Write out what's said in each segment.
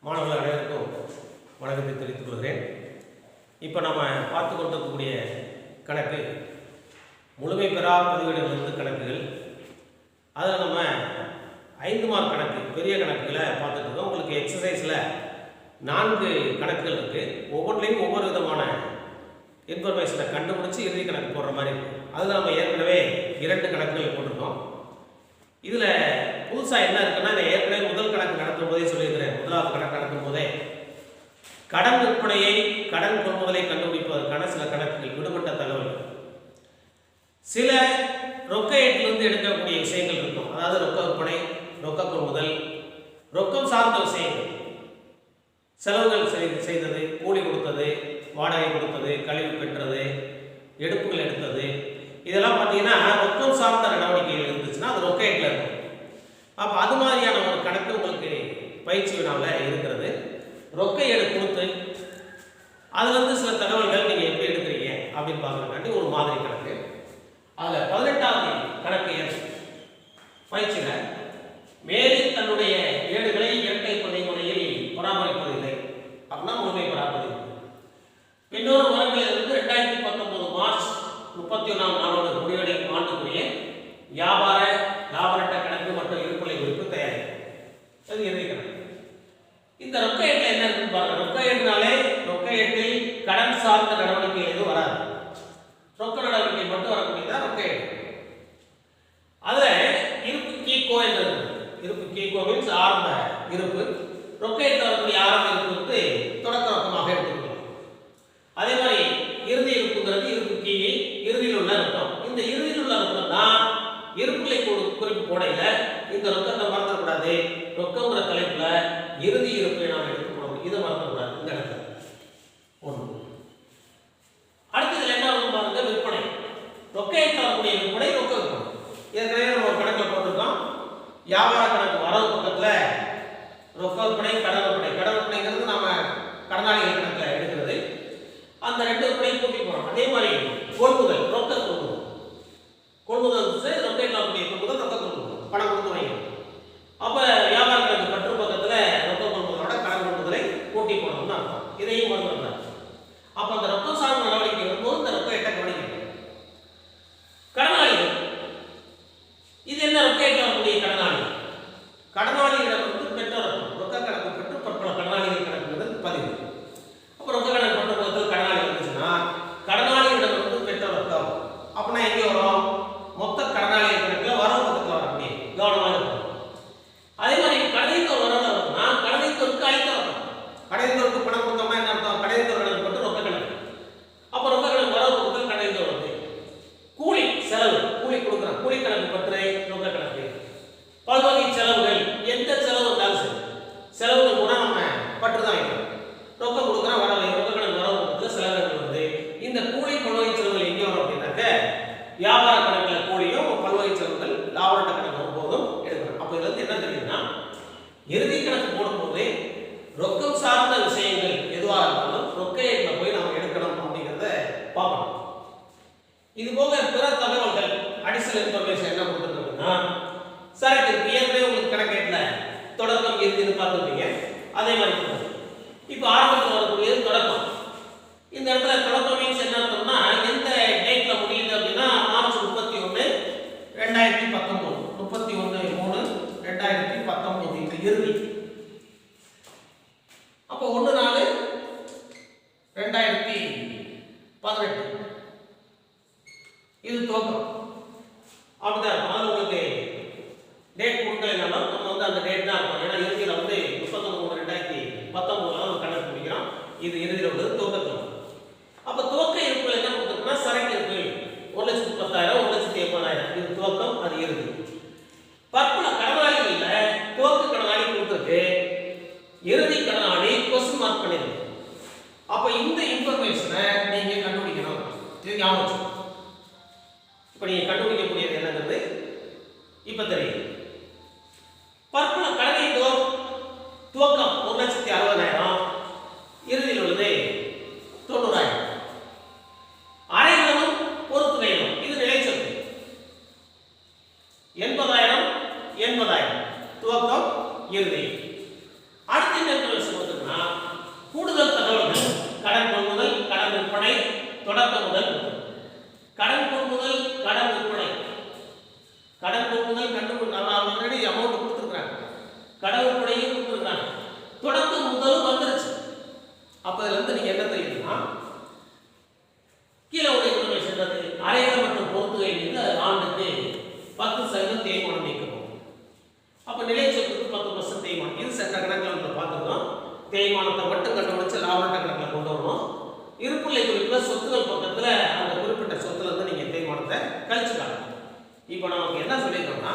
மாணவர்கள் அனைவருக்கும் வணக்கத்தை தெரிவித்துக் கொள்கிறேன். இப்போ நம்ம பார்த்து கொண்டிருக்கக்கூடிய கணக்கு முழுமை பெறா பதிவேடுகளிலிருந்து கணக்குகள். அதில் நம்ம 5 மார்க் கணக்கு பெரிய கணக்குகளை பார்த்துட்டு இருக்கோம். உங்களுக்கு எக்ஸசைஸில் 4 கணக்குகள் இருக்குது. ஒவ்வொன்றிலையும் ஒவ்வொரு விதமான இன்ஃபர்மேஷனை கண்டுபிடிச்சி இறுதி கணக்கு போடுற மாதிரி இருக்குது. அதில் நம்ம ஏற்கனவே 2 கணக்குகள் போட்டிருக்கோம். இதில் புதுசாக என்ன இருக்குன்னா, நான் ஏற்கனவே முதல் கணக்கு நடத்தும் போதே சொல்லியிருக்கிறேன். முதலாவது கணக்கு நடத்தும் போதே கடன் விற்பனையை கடன் கொள்முதலை கண்டுபிடிப்பதற்கான சில கணக்குகள், விடுபட்ட தகவல், சில ரொக்க ஏட்டிலிருந்து எடுக்கக்கூடிய விஷயங்கள் இருக்கும். அதாவது ரொக்க விற்பனை, ரொக்க கொள்முதல், ரொக்கம் சார்ந்த விஷயங்கள், செலவுகள் செய்தது, கூலி கொடுத்தது, வாடகை கொடுத்தது, கழிவு பெற்றது, எடுப்புகள் எடுத்தது, இதெல்லாம் பார்த்தீங்கன்னா ரொக்கம் சார்ந்த நடவடிக்கைகள் இருந்துச்சுன்னா அது ரொக்க ஏட்டில் இருக்கும். அப்போ அது மாதிரியான ஒரு கணக்கு உங்களுக்கு பயிற்சி வினாவில் இருக்கிறது. ரொக்க ஏடு கொடுத்து அதுலேருந்து சில தகவல்கள் நீங்கள் எப்படி எடுக்கிறீங்க அப்படின்னு பார்க்குறதுக்காண்டி ஒரு மாதிரி கணக்கு. அதில் 18வது கணக்கு பயிற்சியில் மேலே தன்னுடைய ஏடுகளை இரட்டை பதிவு முறையில் பராமரிப்பதில்லை அப்படின்னா முழுமை பராமரிப்பு. இன்னொரு வருடத்திலிருந்து 2019 மார்ச் 31ஆம் நாளோடு முடிவடையும் ஆண்டுக்குரிய வியாபார லாபரட்ட கணக்கு மற்றும் இருப்புநிலை குறிப்பு தயாரி. அது இறுதி கணக்கு. இந்த ரொக்க ஏட்டில் என்ன இருக்குன்னு பாருங்க. ரொக்க ஏட்டினாலே ரொக்க ஏட்டில் கடன் சார்ந்த நடவடிக்கை எதுவும் வராது. ரொக்க நடவடிக்கை மட்டும் வரக்கூடியதான் ரொக்க ஏட்டு. அதில் இருப்பு கீகோ என்றது. இருப்பு கீகோ மீன்ஸ் ஆரம்ப இருப்பு. ரொக்க ஏட்டில் வரக்கூடிய ஆரம்ப இருப்பு வந்து தொடக்க ரொக்கமாக எடுத்துக்கணும். அதே மாதிரி இறுதி இருப்புங்கிறது இருப்பு கீழே இறுதியில் உள்ள ரொக்கம். இந்த இறுதியில் உள்ள ரொக்கம் தான் இருப்புகளை குறிப்பு போடையில இந்த ரொக்கத்தை மறந்துடக்கூடாது. ரொக்கங்கிற தலைப்புல இறுதி இருப்பை நாம் எடுத்துக்கணும். இதை மறந்துடக்கூடாது. இந்த இடத்துல ஒன்று. அடுத்ததுல என்ன வரும் பாருங்க, விற்பனை. ரொக்க ஏற்றில் வரக்கூடிய விற்பனை, ரொக்க விற்பனை. ஏற்கனவே நம்ம கணக்கில் போட்டிருக்கோம். வியாபார கணக்கு வரவு பக்கத்துல ரொக்க விற்பனை, கடன் விற்பனை. கடன் விற்பனைங்கிறது நாம கடனாளிகள் கணக்கில் எடுக்கிறது. அந்த 2 விற்பனையும் கூட்டி போறோம். அதே மாதிரி கொள்முதல், ரொக்க கொள்முதல். கொள்முதல் ரொக்க ஏற்றக்கூடிய கொள்முதல், ரொக்க கொள்முதல், பணம் கொடுத்து வாங்கிடும். அப்போ வியாபார கணக்கு பற்று பக்கத்தில் ரொக்க கொள்முதலோட கடன் கொள்முதலை கூட்டி போடணும்னு அர்த்தம். இதையும் மறந்துடுறாங்க. அப்போ அந்த ரொக்கம் சார்ந்த நடவடிக்கை வரும்போது இந்த ரொக்க ஏட்ட கவனிக்கணும். கடனாளிகள், இது என்ன ரொக்க ஏற்ற வரக்கூடிய கடனாளி? கடனாளிகளிடம் வந்து பெற்ற ரொக்கம், ரொக்க கணக்கு பெற்று பற்பல கடனாளிகள் கணக்குங்கிறது பதிவு. அப்போ ரொக்க கணக்கு பற்ற பக்கத்தில் கடனாளி வந்துச்சுன்னா கடனாளிகளிடம் வந்து பெற்ற ரொக்கம் அப்படின்னா எங்கே வரும்? மொத்த கடனாளிகள் கணக்கில் வரவு பக்கத்தில் வரக்கூடிய கவனமாக இருக்கும். அதே மாதிரி கடைத்தோர் வரவு இருக்குன்னா கடைத்தோருக்கு அழைத்த ரொக்கம். கடைத்தோருக்கு பணம் கொடுத்தோம்னா என்ன அர்த்தம்? கடைத்தோர் கணக்கு போட்டு ரொக்க கணக்கு. அப்போ ரொக்க கணக்கு வரவு பக்கத்தில் கடைத்தோர் வந்து கூலி செலவு, கூலி கொடுக்குறோம், கூலி கணக்கு பற்று ரொக்க கணக்கு. பல்வகை செலவுகள், எந்த செலவு இருந்தாலும் சரி செலவுகள் கூட நம்ம பற்று தான் வைக்கிறோம். ரொக்கம் கொடுக்குறோம், வரவு ரொக்க கணக்கு வரவு பக்கத்தில் செலவுகள் வந்து இந்த கூலி பல்வகை செலவுகள் எங்கே வரும் அப்படின்னாக்க வியாபார கணக்கில் கூலியும் பல்வகை செலவுகள் லாபரட்ட கணக்கு வரும்போதும் எடுக்கணும். அப்போ இதுல என்ன தெரியுதுன்னா, இறுதி கணக்கு போடும்போது ரொக்கம் சார்ந்த விஷயங்கள் எதுவாக இருந்தாலும் ரொக்க ஏட்டில் போய் நம்ம எடுக்கணும் அப்படிங்கிறத பார்க்கணும். இது போக பிற தகவல்கள், அடிஷனல் இன்ஃபர்மேஷன் என்ன கொடுத்துருக்கோம்னா, சரக்கு இருக்கு. ஏற்கனவே உங்களுக்கு கணக்கேட்டில் தொடக்கம் இறுதினு பார்த்துருப்பீங்க. அதே மாதிரி இப்போ ஆரம்பத்தில் வரக்கூடியது தொடக்கம். இந்த இடத்துல தொடக்கம் மீன்ஸ் என்ன அர்த்தம்னா, எந்த டேட்ல முடியுது அப்படின்னா மார்ச் 31, 2019, 31/3/2019 இந்த இறுதி. அப்போ 1/4/2018 இது துவக்கம். அப்படிதான் இருக்கும். அதில் உங்களுக்கு டேட் கொடுக்கலைனாலும் நம்ம வந்து அந்த டேட் தான் இருக்கும். ஏன்னா இறுதியில் வந்து 31/3/2019 ஒரு கணக்கு முடிக்கிறோம். இது இறுதியில் உள்ளது துவக்கத்தில். அப்போ துவக்க இருப்புகள் என்ன கொடுத்துருக்குன்னா, சரக்கு இருப்பு 1,10,000, 1,80,000 இது துவக்கம், அது இறுதி. பற்பல கடனாளிகளில் துவக்க கடனாளி கொடுத்துருக்கு, இறுதி கடனாளி கொஸ்டின் மார்க் பண்ணிருக்கு. அப்போ இந்த இன்ஃபர்மேஷனை நீங்கள் கண்டுபிடிக்கணும். இது ஞாபகம். இப்போ நீங்கள் கண்டுபிடிக்கக்கூடியது என்னங்கிறது இப்போ தெரியும். பற்பல கடனை துவக்கம் 1,60,000, இறுதியில் உள்ளது 90,000. அரைகளும் பொறுத்துகைகளும் இது நிலைச்சொத்து 80,000 துவக்கம் இறுதி. அடுத்த தொடக்க முதல் கடன் கொள்முதல் கடன் விற்பனை. கடன் கொள்முதல் ஆல்ரெடி அமௌண்ட் கொடுத்துருக்காங்க, கடன் விற்பனையும் கொடுத்துருக்காங்க, தொடக்க முதலும் வந்துருச்சு. அப்ப இதுல இருந்து நீங்க என்ன தெரியுதுன்னா கீழே உள்ள இன்ஃபர்மேஷன் அரைகள் மற்றும் பொறுத்துகை மீது ஆண்டுக்கு 10% தேய்மானம் நீக்கப்படும். அப்ப நிலை சொத்துக்கு 10% தேய்மானம். இது சென்ற கணக்கில் நம்ம பார்த்துருக்கோம். தேய்மானத்தை மட்டும் கண்டுபிடிச்சு லாபட்ட கணக்கில் கொண்டு வரணும். இருப்புநிலை குறிப்பில் சொத்துக்கள் பக்கத்தில் அந்த குறிப்பிட்ட சொத்துல இருந்து நீங்க தேய்மானத்தை கழிச்சுக்கலாம். இப்போ நமக்கு என்ன சொல்லியிருக்கோம்னா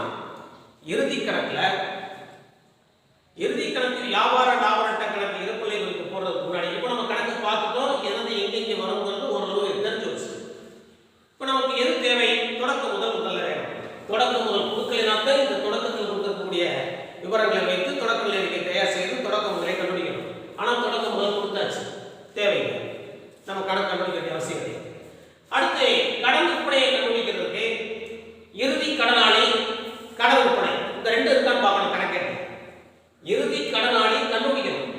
இறுதி கணக்கில் வியாபார லாபட்ட கணக்கு இருப்புநிலை குறிப்பு போடுறதுக்கு முன்னாடி இப்போ நம்ம கணக்கு பார்த்துட்டோம், எதாவது எங்கெங்கே வருங்கிறது ஓரளவு தெரிஞ்சு வச்சு. இப்போ நமக்கு எது தேவை? தொடக்க முதல்ல வேணும். தொடக்க முதல் கொடுக்கலினாக்க இந்த தொடக்கத்தில் கொடுக்கக்கூடிய விவரங்களை வைத்து தொடக்க நிலையை தயார் செய்து தொடக்க முதலை கண்டுபிடிக்கணும். ஆனால் தொடக்க முதல் கொடுத்தாச்சு, தேவையில்லை, நம்ம கணக்கு கண்டுபிடிக்க வேண்டிய அவசியம் கிடையாது. அடுத்து கடன் விற்பனையை கண்டுபிடிக்கிறதுக்கு இறுதி கடனாளி கடன் விற்பனை இந்த ரெண்டு இருக்கான்னு பார்க்கணும். கணக்கேற்ற இறுதி கடனாளி கண்டுபிடிக்கணும்.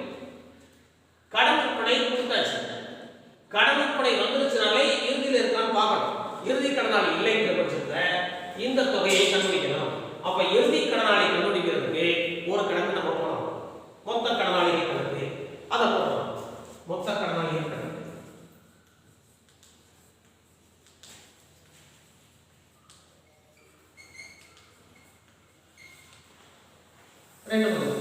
கடன் விற்பனை கொடுத்தாச்சு, கடன் விற்பனை வந்துருச்சுனாலே இறுதியில் இருக்கான்னு பார்க்கணும். இறுதி கடனாளி இல்லைங்கிற பட்சத்தில் இந்த தொகையை கண்டுபிடிக்கணும். அப்ப இறுதி கடனாளி கண்டுபிடிக்கிறதுக்கு ஒரு கணக்கு நம்ம போடணும். மொத்த கடனாளிகள் கணக்கு அதை போடணும். மொத்த கடனாளிகள் கணக்கு ரெண்டு முதல்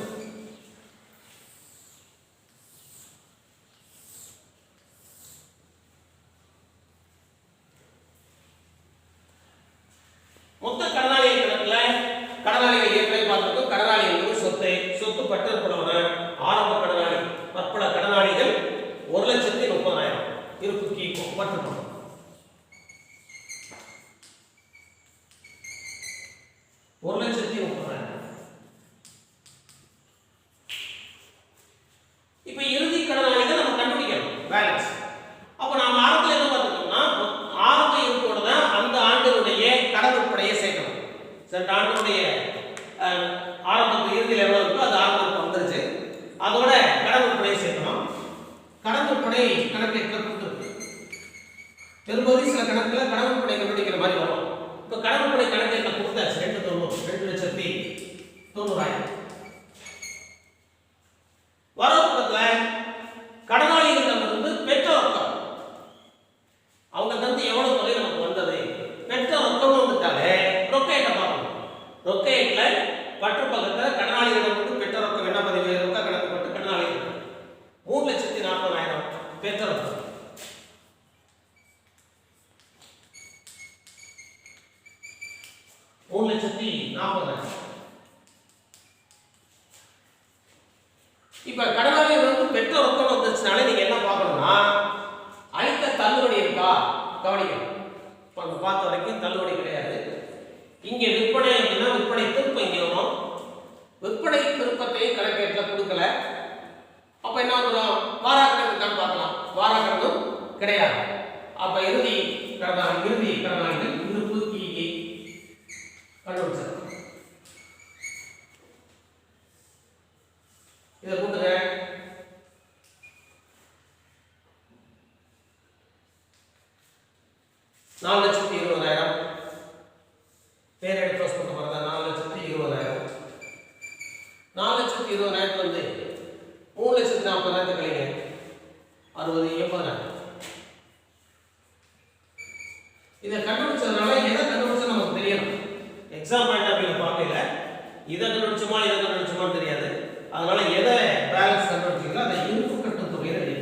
மொத்த கடனாளிகள் கணக்குல கடனாளிகள் ஏற்கனவே பார்த்துருக்கோம். கடனாளி என்பது சொத்து பற்று ஆரம்ப கடனாளி பற்பல கடனாளிகள் 1,30,000 இருப்பு கீக்கும் பற்று பணம். இப்ப இறுதி கடனாளிகள் நம்ம கண்டுபிடிக்கணும் பேலன்ஸ். அப்ப நாம ஆரம்பத்தில் என்ன பார்த்துட்டோம்னா ஆரம்ப இருப்போட தான் அந்த ஆண்டினுடைய கடன் விற்பனையை சேர்க்கணும். சென்ற ஆண்டினுடைய ஆரம்பத்து இறுதியில் எவ்வளவு இருக்கோ அது ஆரம்பத்துக்கு வந்துருச்சு, அதோட கடன் விற்பனையை சேர்க்கணும். கடன் விற்பனை கணக்கு கொடுத்துருக்கு. பெரும்பகுதி சில கணக்குல கடன் விற்பனை கண்டுபிடிக்கிற மாதிரி வரும். இப்ப கடன் விற்பனை கணக்கு என்ன கொடுத்தாச்சு 2,90,000 வரவு பக்கத்தில் கடனாளிகளிடமிருந்து பெற்ற ரொக்கம் அவங்க தந்து எவ்வளவு தொகை நமக்கு வந்தது பெற்ற ரொக்கம் வந்துட்டாலே ரொக்கையிட்ட பார்க்கணும். ரொக்கையில பற்று பக்கத்தில் கடனாளிகளிடமிருந்து பெற்ற ரொக்கம் என்ன பதிவு ரொக்க கணக்கு போட்டு கடனாளிகள் 3,40,000 பெற்ற ரொக்கம். இப்ப கடனாளிகள் வந்து பெற்ற ரொக்கம் வந்துச்சுனாலே நீங்க என்ன பார்க்கணும்னா அளித்த தள்ளுபடி இருக்கா கவனிக்கணும். நம்ம பார்த்த வரைக்கும் தள்ளுபடி கிடையாது. இங்கே விற்பனை அப்படின்னா விற்பனை திருப்பம் இங்கே வரும். விற்பனை திருப்பத்தையும் கணக்கேற்ற கொடுக்கல. அப்ப என்ன வந்துடும்? வாராக்கடன் இருக்கான்னு பார்க்கலாம். வாராக்கடனும் கிடையாது. அப்ப இறுதி கடனாளிகள் இருப்பு கீழே கண்டுபிடிச்சார். இதை கூட்டுங்க. $4,20,000 பேர் எடுத்து போட்டு போறதா 4,20,000. 4,20,000 வந்து 3,40,000 கழிங்க 60,80,000. இதை கண்டுபிடிச்சதுனால எதை கண்டுபிடிச்சா நமக்கு தெரியணும். எக்ஸாம் பாயிண்ட் ஆஃப் வியூல பார்க்கல இதை கண்டுபிடிச்சோமான்னு தெரியாது. அதனால எதை பேலன்ஸ் கண்டுபிடிச்சீங்களோ அதை இருப்பு கட்டும் தொகையில எழுதி.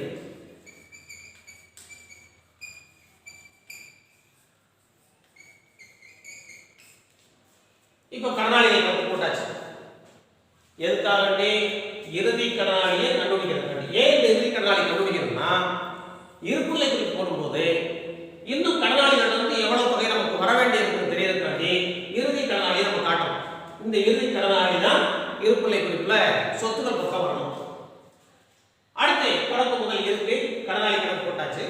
இப்ப கடனாளிகள் கணக்கு போட்டாச்சு. எதுக்காக? இறுதி கடனாளியை கண்டுபிடிக்கிறது. ஏன் இந்த இறுதி கடனாளி கண்டுபிடிக்கிறதுனா இருப்புநிலை குறிப்பு போடும்போது இன்னும் கடனாளிகள் வந்து எவ்வளவு தொகை நமக்கு வர வேண்டியிருக்குன்னு தெரியறதுக்காண்டி இறுதி கடனாளியை நம்ம காட்டணும். இந்த இறுதி கடனாளி தான் இருப்புநிலை குறிப்புல சொத்துக்கள் பக்கம் வரணும். அடுத்து தொடக்க முதல் இருக்கு கடனாளி கணக்கு போட்டாச்சு.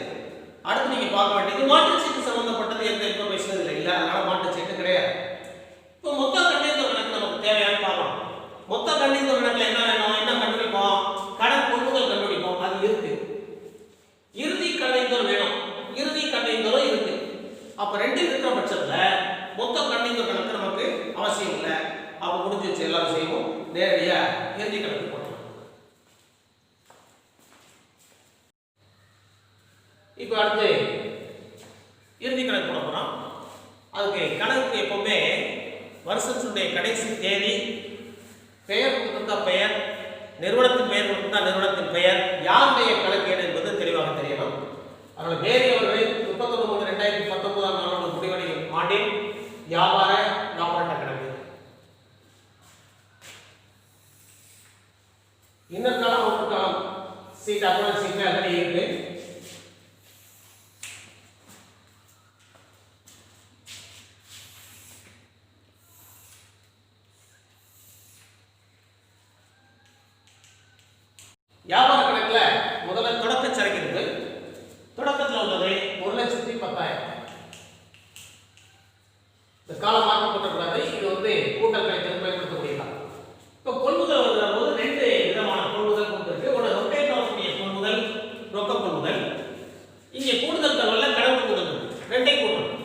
அடுத்து நீங்க பார்க்க வேண்டியது மாற்றுச்சீட்டு சம்பந்தப்பட்டது எந்த இன்ஃபர்மேஷன் இல்ல, அதனால மாற்றுச்சீட்டு கிடையாது. இப்போ மொத்த கண்டித்த கணக்கு நமக்கு தேவையானு பார்க்கணும். மொத்த கண்டித்த கணக்குல என்ன வேணும்? என்ன கண்டுபிடிப்போம்? கடன் கொள்முதல் கண்டுபிடிப்போம். அது இருக்கு. இறுதி கணிதம் வேணும். இறுதி இப்போ அடுத்து இறுதி கணக்கு போட போகிறோம். அதுக்கு கணக்கு எப்பவுமே வருஷத்தினுடைய கடைசி தேதி, பெயர் கொடுத்திருந்தா பெயர், நிறுவனத்தின் பெயர் கொடுத்திருந்தா நிறுவனத்தின் பெயர், யாருடைய கணக்கேடு என்பது தெளிவாக தெரியணும். அதனால் மேரி அவர்கள் 31/3/2019 ஆண்டு முடிவடையும் ஆண்டில் வியாபார லாபநட்ட கணக்கு. இன்னொரு காலம் ஒரு காலம் சீட் அப்புறம் சீட் ஆல்ரெடி இருக்கு. வியாபார கணக்குல முதல்ல தொடக்க சரக்கு இருக்கு. தொடக்கத்தில் உள்ளது 1,10,000. இந்த காலம் மாற்றப்பட்டிருக்கிறது. இது கூட்டல் கணக்கில் பயன்படுத்தக்கூடியதான். இப்போ கொள்முதல் வரும்போது ரெண்டு விதமான கொள்முதல் கொடுத்துருக்கு. ஒன்று ரொட்டேட் ஆகக்கூடிய கொள்முதல், ரொக்க கொள்முதல். இங்கே கூடுதல் தகவல்ல கடன் கொள்முதல் இருக்கு. ரெண்டையும் கூட்டணும்.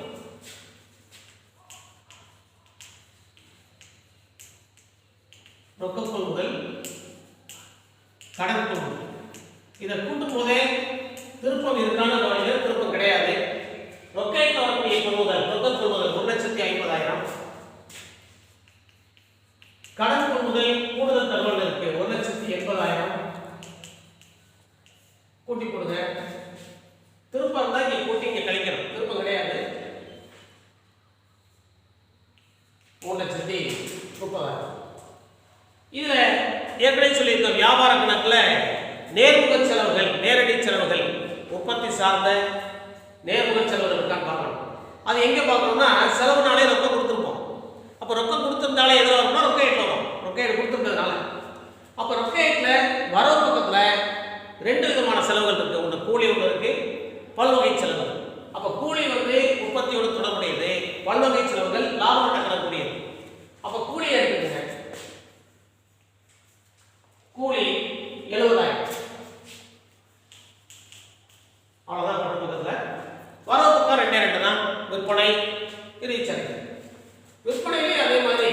ரொக்க கொள்முதல், கடன் கொள்முதல். இதை கூட்டும் போதே திருப்பம் இருக்கான கவனிகள், திருப்பம் கிடையாது. ரொக்கேட் வரக்கூடிய கொள்முதல், ரொக்க கொள்முதல் 1,50,000. கடன் கொள்முதல் கூடுதல் தகவல் இருக்கு 1,80,000. கூட்டி போடுங்க. திருப்பம் தான் இங்க கூட்டி இங்க கழிக்கணும். திருப்பம் கிடையாது. 3,30,000. இதுல ஏற்கனவே சொல்லியிருக்கோம், வியாபார கணக்குல நேர்முக செலவுகள், நேரடி செலவுகள், உற்பத்தி சார்ந்த நேர்முக செலவுகள் இருக்கான்னு பார்க்கணும். அது எங்க பார்க்கணும்னா, செலவுனாலே ரொக்கம் கொடுத்துருப்போம். அப்போ ரொக்கம் கொடுத்துருந்தாலே எதில் வரும்னா ரொக்க ஏட்டு வரும். ரொக்க ஏட்டு கொடுத்துருந்ததுனால அப்போ ரொக்க ஏட்டில் வரவு பக்கத்தில் ரெண்டு விதமான செலவுகள் இருக்கு. ஒன்று கூலி, ஒன்று இருக்கு பல்வகை செலவுகள். அப்போ கூலி உற்பத்தியோடு தொடர்புடையது, பல்வகை செலவுகள் லாபநட்ட கணக்குடையது. அப்போ கூலி எடுத்துக்கங்க. கூலி 70,000. அவ்வளோதான் பணம் பக்கத்தில். வரவு பக்கம் 2 தான். விற்பனை, இறுதி சரக்கு. விற்பனையிலே அதே மாதிரி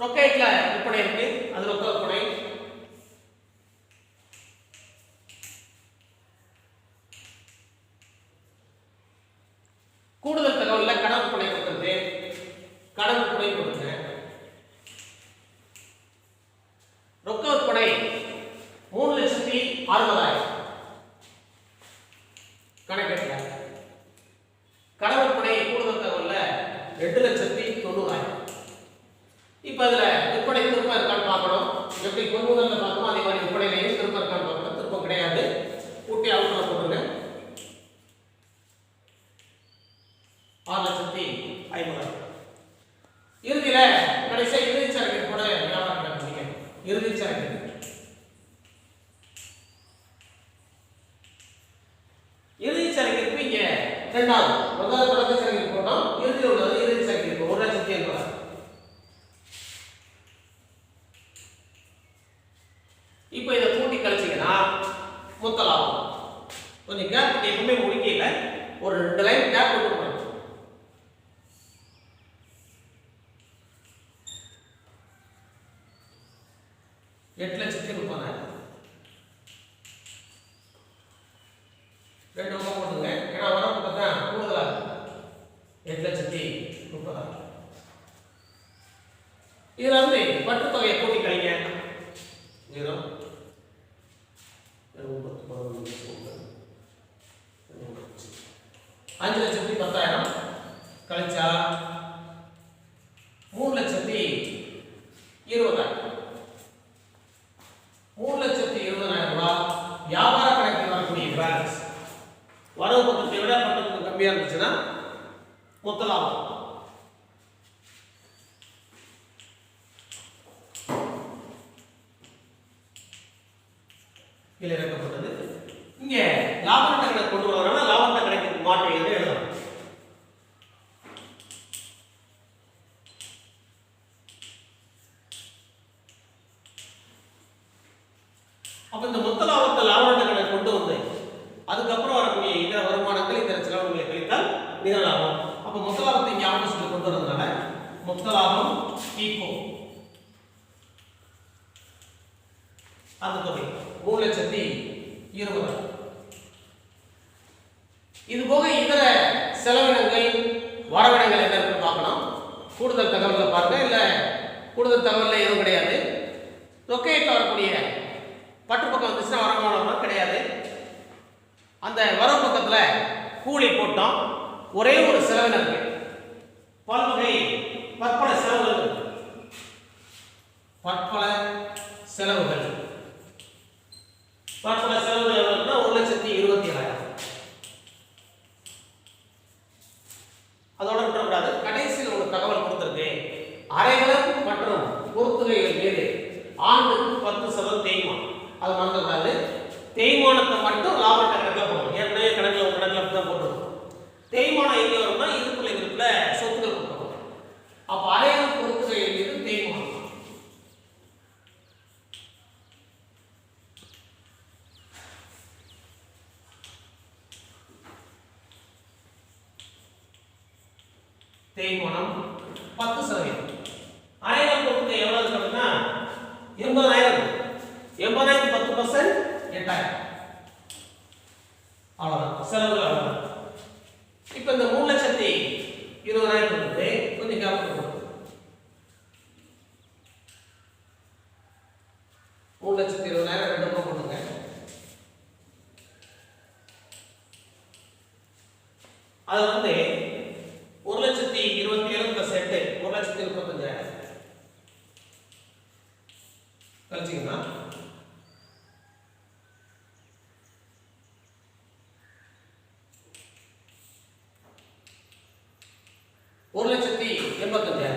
ரொக்கேட்ல விற்பனை இருக்கு. அது ரொக்க விற்பனை. கூடுதல் தகவல்ல கடன் விற்பனை கொடுக்குறது, கடன் விற்பனை கொடுக்குறது. ரொக்க விற்பனை 3,60,000 கணக்கெடுக்க. கடன் விற்பனை கூடுதல் தகவல்ல 2,90,000. இப்போ அதுல விற்பனை திருப்பம் இருக்கான்னு பார்க்கணும். எப்படி கொள்முதல்ல பார்க்கணும், அதே மாதிரி விற்பனையிலையும் திருப்பம் இருக்கான்னு பார்க்கணும். திருப்பம் கிடையாது. கூட்டி அவுட்ல போட்டுருங்க. 6,50,000. இறுதியில கடைசியா இறுதி சரக்கு கூட வியாபாரம் நடக்குங்க. இறுதி சரக்கு இறுதி சரக்கு இங்க இரண்டாவது, முதல் தொடக்க சரக்கு போட்டோம். இறுதியில் உள்ளது இறுதி சரக்கு 1,80,000. இப்போ இதை கூட்டி கழிச்சீங்கன்னா மொத்த லாபம். கொஞ்சம் கேப் எப்பவுமே முடிக்கல, ஒரு 2 லைன் கேப் விட்டு போகணும். $8,30,000. 2 பக்கம் போடுங்க. ஏன்னா வரவு பக்கம் கூடுதலா இருக்கு. 8,30,000. இதுல பற்று தொகையை கூட்டி கழிங்க. 0 5,10,000 கழிச்சா 3,20,000. 3,20,000 ரூபாய் வியாபார கணக்கில் வரக்கூடிய பேலன்ஸ். வரவு பக்கத்தை விட பக்கத்துக்கு கம்மியா இருந்துச்சுன்னா மொத்த லாபம். கீழே இறக்கப்பட்டது. இங்க லாபநட்ட கணக்கு கொண்டு வரதுனால லாபநட்ட கணக்கு மாற்றி எழுதலாம். அப்ப இந்த மொத்த லாபத்தை லாபநட்ட கணக்கு கொண்டு வந்து அதுக்கப்புறம் வரக்கூடிய இதர வருமானங்கள், இதர செலவுகளை கழித்தால் நிகர லாபம். அப்ப மொத்த லாபத்தை இங்க ஆப்போசிட்ல கொண்டு வரதுனால மொத்த லாபம் ஈகோ அந்த தொகை 3,20,000. 20. இது போக இதர செலவினங்கள் வரவினங்கள் என்ன பார்க்கணும். கூடுதல் தகவல்களை பாருங்க. இல்லை கூடுதல் தகவல் எதுவும் கிடையாது. ரொக்கையத்தில் வரக்கூடிய பற்று பக்கம் வந்துச்சுன்னா வரமானவங்க கிடையாது. அந்த வரவு பக்கத்தில் கூலி போட்டோம். ஒரே ஒரு செலவினர் இருக்கு. பல்வகை பற்பல செலவுகள், பற்பல செலவுகள் 1,27,000. அதோட விட்டுறக்கூடாது. கடைசியில் ஒரு தகவல் கொடுத்திருக்கு. அரைகலம் மற்றும் பொறுத்துகைகள் மீது ஆண்டுக்கு 10% தேய்மானம். அது மறந்துக்கூடாது. தேய்மானத்தை மட்டும் லாபத்தை கணக்கில் போடணும். ஏற்கனவே கணக்கில் ஒரு கணக்கில் தான் போட்டுருக்கோம். தேய்மானம் எங்கே வரும்னா இருப்புள்ள சொத்துக்கள் கொடுக்கணும். அப்போ அரைகலம் பொறுத்துகைகள் மீது தேய்மானம். தேய்மானம் 10%. அரைகலம் பொறுத்துகை எவ்வளவு இருக்குன்னா 80,000. 80,000 10% 8,000. அவ்வளவுதான் செலவுகள். அவ்வளவுதான். இப்போ இந்த 3,20,000 வந்து கொஞ்சம் ஞாபகம் 3,20,000 ரெண்டு பக்கம் போட்டுங்க. அது வந்து 1,27,000 + 8 1,35,000 கழிச்சிங்கன்னா 1,85,000.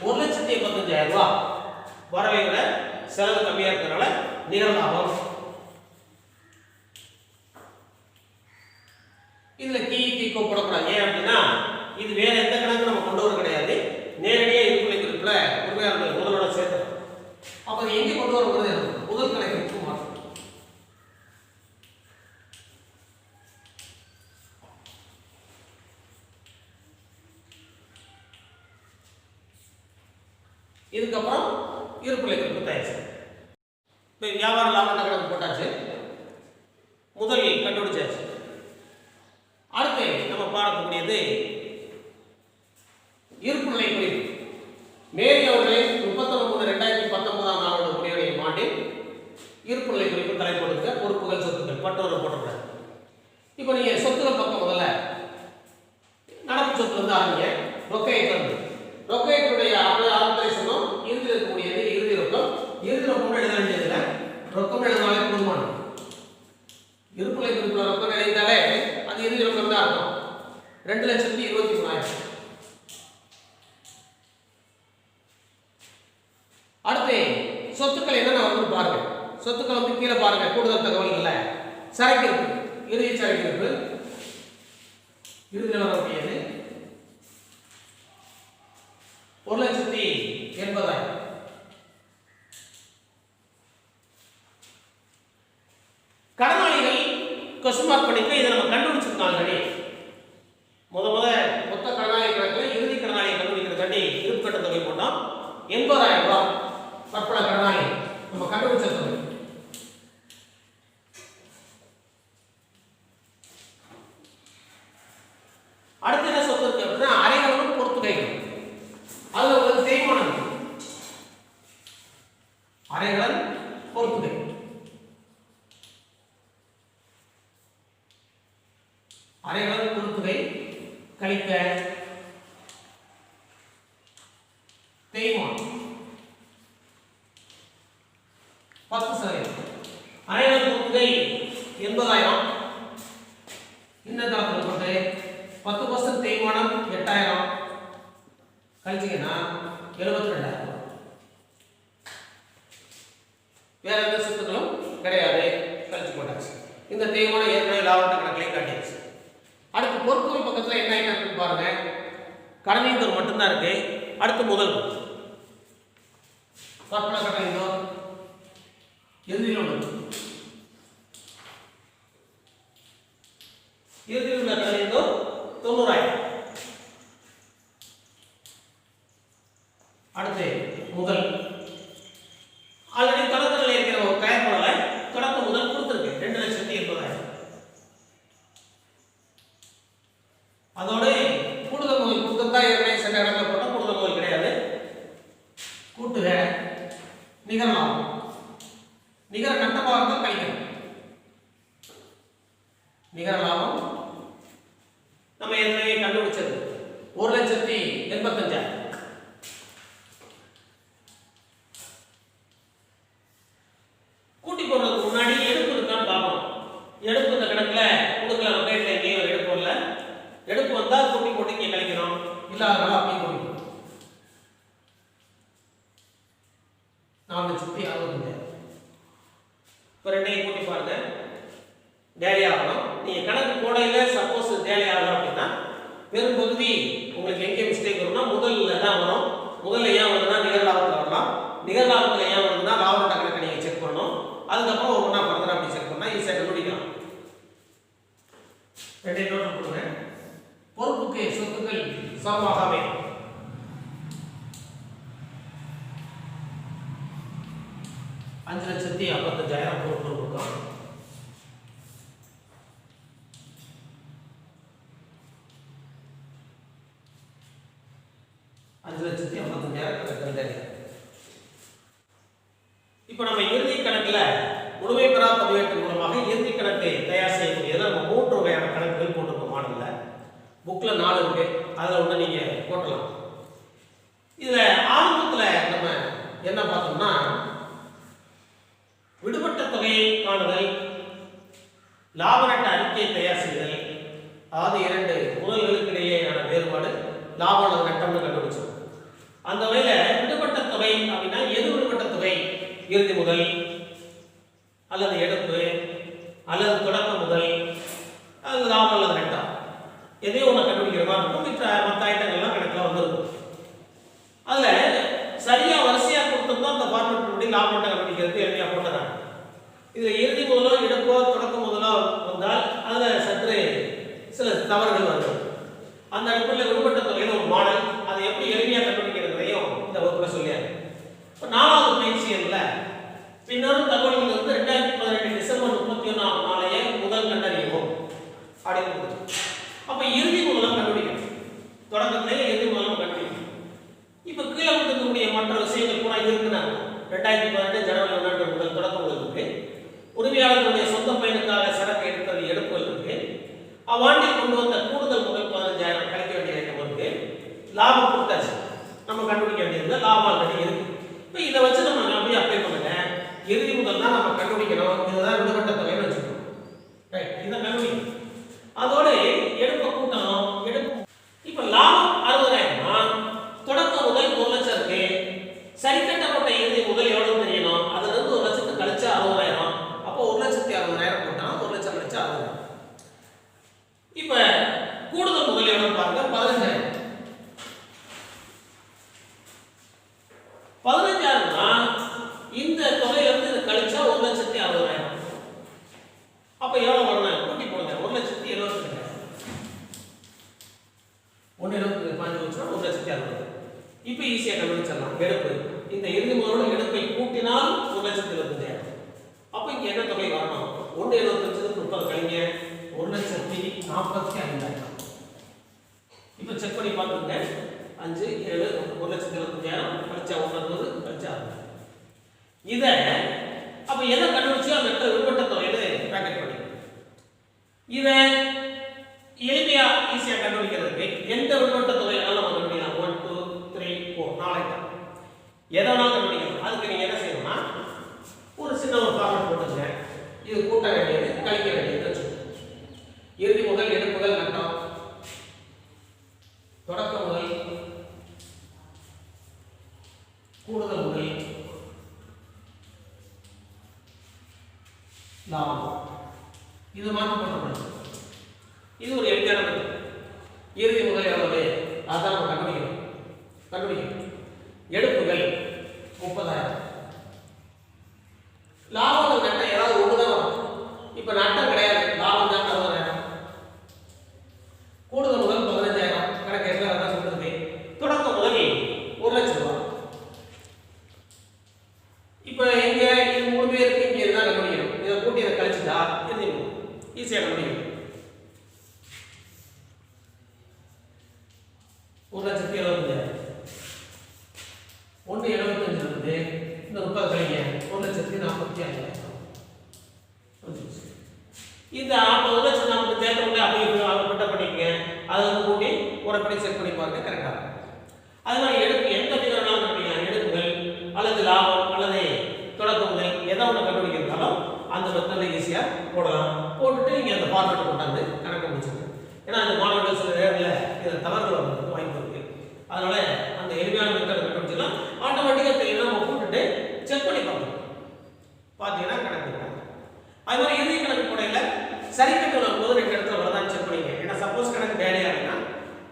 1,85,000 ரூபாய் வரவை விட செலவு கம்மியாக இருக்கிறதுனால நிகர லாபம். இதில் கீ போடக்கூடாது. ஏன் அப்படின்னா இது வேற எந்த கணக்கு நம்ம கொண்டு வர கிடையாது. நேரடியாக இருப்புநிலை குறிப்பில் உரிமையாளர்கள் முதலோட சேர்த்து அப்போ அது எங்கே கொண்டு வரப்படுது? முதல் கணக்கு மாற்றம். இதுக்கப்புறம் இருப்புநிலை குறிப்பு தயாரிச்சு இப்போ வியாபார லாப கணக்கு போட்டாச்சு. முதல் கண்டுபிடிச்சாச்சு. அடுத்து நம்ம பார்க்கக்கூடியது இருப்புநிலை குறிப்பு. மேரி அவர்களின் 39/2019 ஆண்டோட முடிவுடைய ஆண்டில் இருப்புநிலை குறிப்பு தலைப்படுங்க. பொறுப்புகள் சொத்துக்கள் பட்டோரை போட்டுருக்காங்க. இப்போ நீங்கள் சொத்துக்கள் பக்கம் முதல்ல நடப்பு சொத்துல இருந்து ஆரம்பிங்க. ரொக்கையத்திலிருந்து ரொக்கையத்துடைய ஆரம்பத்தை சொன்னோம். இறுதியில் இருக்கக்கூடியது இறுதி ரொக்கம். இறுதி ரொக்கம் எழுத வேண்டியதில்லை. ரொக்கம் எழுதினாலே போதுமானது. இருப்புநிலை குறிப்பில் ரொக்கம் எழுதினாலே அது இறுதி ரொக்கம் தான் இருக்கும். 2,23,000. அடுத்து சொத்துக்கள் என்னென்ன வந்து பாருங்க. சொத்துக்கள் வந்து கீழே பாருங்க. கூடுதல் தகவல் இல்லை. சரக்கு இருப்பு, இறுதி சரக்கு இருப்பு இறுதியில் வரக்கூடியது 1,80,000. கடனாளிகள் கொஸ்மார்க் பண்ணிக்க இதை நம்ம கண்டுபிடிச்சிருக்காங்க. மொத்த கடனாளி கணக்கில் இறுதி கடனாளியை கண்டுபிடிக்கிறதாண்டி இருப்பு கட்ட தொகை போட்டோம். 80,000 ரூபாய் பற்பல கடனாளி நம்ம கண்டுபிடிச்ச தொகை. அடுத்து என்ன சொத்து இருக்கு அப்படின்னா அரைகலம் பொறுத்துகைகள். அதுல ஒரு தேய்மானம் இருக்கு. அரைகலம் பொறுத்துகை அரைகலம் பொறுத்துகை கழிக்க தேய்மானம் 10%. அரைகலம் பொறுத்துகை 80,000. இந்த தளத்தில் போட்டு 10% தேய்மானம் 8,000 கழிச்சிங்கன்னா 72,000. வேற எந்த சொத்துக்களும் கிடையாது. கழிச்சு போட்டாச்சு. இந்த தேய்மானம் ஏற்கனவே லாபத்தை கணக்கிலையும் காட்டிடுச்சு. அடுத்து பொறுப்புகள் பக்கத்தில் என்ன இருக்குன்னு பாருங்க. கடனீந்தோர் மட்டும்தான் இருக்கு. அடுத்து முதல் பற்பல கடனீந்தோர் இறுதியில் உள்ளது. இறுதியில் உள்ள கடனீந்தோர் 90,000. அடுத்து முதல் நிகர லாபம். நிகர நட்டமாக இருந்தால் கழிக்கணும். நிகர லாபம் நம்ம ஏற்கனவே கண்டுபிடிச்சது 1,85,000. கூட்டி போடுறதுக்கு முன்னாடி எடுப்பு இருக்கான்னு பார்க்கணும். எடுப்பு இந்த கணக்கில் கொடுக்கல, நம்ம கையில் எங்கேயும் எடுப்பு இல்லை. எடுப்பு வந்தால் கூட்டி போட்டு இங்கே கழிக்கணும், இல்லாதனால அப்படியே கூட்டி 4,65,000. இப்போ ரெண்டையும் கூட்டி பாருங்க, டேலி ஆகணும். நீங்கள் கணக்கு போடையில் சப்போஸ் டேலி ஆகலாம் அப்படின்னா பெரும்பகுதி உங்களுக்கு எங்கே மிஸ்டேக் வரும்னா முதல்ல தான் வரும். முதல்ல ஏன் வருதுன்னா நிகர லாபத்தில் வரலாம். நிகர லாபத்தில் ஏன் வருதுன்னா லாப நட்ட கணக்கை நீங்கள் செக் பண்ணணும். அதுக்கப்புறம் ஒரு ஒன்றா ஃபர்தராக அப்படி செக் பண்ணால் ஈஸியாக கண்டுபிடிக்கலாம். ரெண்டையும் நோட் பண்ணுங்க. பொறுப்புக்கு சொத்துக்கள் சமமாக அமையும். $5,55,000 பொறுப்பு இருக்கும். $5,55,000. இப்போ நம்ம இறுதி கணக்கில் முழுமை பெறா பதிவேட்டு மூலமாக இறுதி கணக்கை தயார் செய்யக்கூடியது நம்ம 3 வகையான கணக்குகள் போட்டிருக்கோம் மாடலில். புக்கில் 4 இருக்கு, அதில் ஒன்று நீங்கள் போட்டலாம். இதில் ஆரம்பத்தில் நம்ம என்ன பார்த்தோம்னா விடுபட்ட தொகையை காணுதல், லாப நட்ட அறிக்கையை தயார் செய்தல், அதாவது 2 முதல்களுக்கு இடையேயான வேறுபாடு லாபம் அல்லது நட்டம்னு கண்டுபிடிச்சோம். அந்த வகையில் விடுபட்ட தொகை அப்படின்னா எது விடுபட்ட தொகை? இறுதி முதல் அல்லது எடுப்பு அல்லது தொடக்க முதல் அல்லது லாபம் அல்லது நட்டம், எதையோ ஒன்று கண்டுபிடிக்கிற மாதிரி இருக்கும். மற்ற ஐட்டங்கள்லாம் கணக்கில் வந்துருக்கும். அதில் சரியாக வரிசையாக கொடுத்தோம்னா அந்த ஃபார்மேட் படி லாப நட்டம் கண்டுபிடிக்கிறது எளிமையாக போட்டதாங்க. இதில் இறுதி முதலோ எடுப்போ தொடக்க முதலோ வந்தால் அதில் சற்று சில தவறுகள் வருது. அந்த அடிப்படையில் விடுபட்ட தொகையில் ஒரு மாடல் அதை எப்படி எளிமையாக கண்டுபிடிக்கிறதையும் இந்த வகுப்பில் சொல்லியாரு. இப்போ 4வது பயிற்சியில் பின்னரும் தகவல்கள் வந்து 2018 டிசம்பர் 31ஆம் நாளையே முதல் கண்டறியவும் அப்படின்னு. அப்போ இறுதி முதலாம் கண்டுபிடிக்கணும். தொடக்கத்திலே இறுதி முதலாம் கண்டுபிடிக்கணும். இப்போ கீழே இருக்கக்கூடிய மற்ற விஷயங்கள் கூட இருக்குன்னா 2018 ஜனவரி 1 முதல் தொடக்க முதல் இருக்கு. உரிமையாளர்களுடைய சொந்த பயனுக்காக சரக்கு எடுத்தது எடுப்புகள் இருக்கு. அவ்வாண்டில் கொண்டு வந்த கூடுதல் முதல் 15,000 கழிக்க வேண்டிய ஐட்டம் இருக்கு. லாபம் கொடுத்தாச்சு, நம்ம கண்டுபிடிக்க வேண்டியது லாபம் ஆல்ரெடி இருக்கு. இப்போ இதை வச்சு நம்ம அப்படியே அப்ளை பண்ணுங்க. இறுதி முதல் தான் நம்ம கண்டுபிடிக்கணும். இதுதான் விடுபட்ட தொகைன்னு வச்சுக்கணும். ரைட், இதை கண்டுபிடிக்கணும். அதோடு எடுப்பை கூட்டணும். எடுப்பு இப்போ லாபம் 60,000 தொடக்க முதல் 1,00,000 இருக்கு. சரி கட்டப்பட்ட இறுதி முதல் எவ்வளவு தெரியணும்? அதுல இருந்து 1,00,000 கழிச்சா 60,000. அப்போ 1,60,000 போட்டோம். 1,00,000 கழிச்சா 60,000. இப்ப கூடுதல் முதல் எவ்வளவு பாருங்க, 15,000. 15,000 இந்த தொகையிலிருந்து இதை கழிச்சா 1,60,000. அப்ப எவ்வளவு வரணும்? கூட்டி போடுங்க. 1,70,000. 1,70,000 பாஞ்சு வச்சா 1,60,000. இப்போ ஈஸியாக கண்டுபிடிச்சிடலாம். எடுப்பு இந்த இறுதி முதலோட எடுப்பை கூட்டினால் 1,75,000. அப்போ இங்கே என்ன தொகை வரணும்? 1,75 30 கழிங்க 1,45,000. இப்போ செக் பண்ணி பார்த்துங்க. 5 7 1,75,000 கழிச்சா 1,60,000 கழிச்சா 60,000. இதை அப்போ எதை கண்டுபிடிச்சோ அந்த இடத்துல விடுபட்ட தொகையில பிராக்கெட் பண்ணி இதை எளிமையா ஈஸியா கண்டுபிடிக்கிறதுக்கு எந்த விடுபட்ட தொகையாலும் நம்ம கண்டுபிடிக்கலாம். 1 2 3 4 4 ஐட்டம் எதை வேணாலும் கண்டுபிடிக்கலாம். அதுக்கு நீங்க என்ன செய்யணும்னா ஒரு சின்ன ஒரு ஃபார்முலா போட்டுங்க. இது கூட்ட வேண்டியது கழிக்க வேண்டியது வச்சுக்கோங்க. இறுதி முதல் எடுப்புகள் நட்டம், தொடக்க முதல் கூடுதல் முதல் லாபம். இது மாற்றி பண்ணணும். இது ஒரு எளிமையான மெத்தட். இறுதி முதல் எவ்வளவு அதான் நம்ம கண்டுபிடிக்கணும். எடுப்புகள் 30,000. லாபம் நட்டம் ஏதாவது ஒண்ணுதான் வரும். இப்ப நட்டம் கிடையாது, லாபம் தான் 60,000. கூடுதல் முதல் 15,000 கணக்கு எல்லாம் அதான் சொல்றது. தொடக்க முதல் 1,00,000 ரூபாய். இப்ப எங்க இது 3 பேருக்கு இங்க இதுதான் கண்டுபிடிக்கணும். இதை கூட்டி இதை கழிச்சுட்டா இறுதி ஈஸியாக கண்டுபிடிக்கணும். 1,75,000 1,75 இருக்குது. இந்த 50 லட்சம் நமக்கு தேவையில்லை அப்படியே அவங்க பிட்ட பண்ணிக்கங்க. அதை வந்து கூட்டி ஒரு படி செக் பண்ணி பாருங்க கரெக்டாக இருக்கும். அது மாதிரி எடுப்பு எந்த ஃபிகர்னாலும் கண்டுபிடிக்கலாம். எடுப்புகள் அல்லது லாபம் அல்லது தொடக்க முதல் எதை ஒன்று கண்டுபிடிக்கிறதாலும் அந்த மெத்தடில் ஈஸியாக போடலாம். போட்டுட்டு நீங்கள் அந்த ஃபார்மேட்டை கொண்டாந்து கணக்கு முடிச்சுங்க. ஏன்னா அந்த மாணவர்கள் சில நேரத்தில் இதில் தவறுகள் வர்றதுக்கு வாய்ப்பு இருக்குது. அதனால அந்த எளிமையான மெத்தடை கண்டுபிடிச்சிடலாம். ஆட்டோமேட்டிக்காக தெரியல நம்ம போட்டுட்டு செக் பண்ணி பார்க்கணும். பார்த்தீங்கன்னா கணக்கு. அது மாதிரி இறுதி கணக்கு போடையில் சரி கட்டு வரும்போது 2 இடத்துல வரதான் செக் பண்ணிங்க. ஏன்னா சப்போஸ் கணக்கு டேலியாக இருக்குன்னா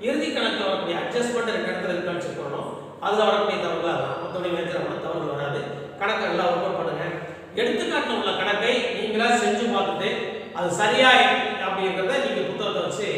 இறுதி கணக்கில் வரக்கூடிய அட்ஜஸ்ட்மெண்ட் 2 இடத்துல இருக்கான்னு செக் பண்ணணும். அதில் வரக்கூடிய தவறுகள் தான். மற்றபடி மேஜரான தவறுகள் வராது. கணக்கை நல்லா ஒர்க் அவுட் பண்ணுங்க. எடுத்துக்காட்டில் உள்ள கணக்கை நீங்களா செஞ்சு பார்த்துட்டு அது சரியா அப்படிங்கிறத நீங்கள் புத்தகத்தை வச்சு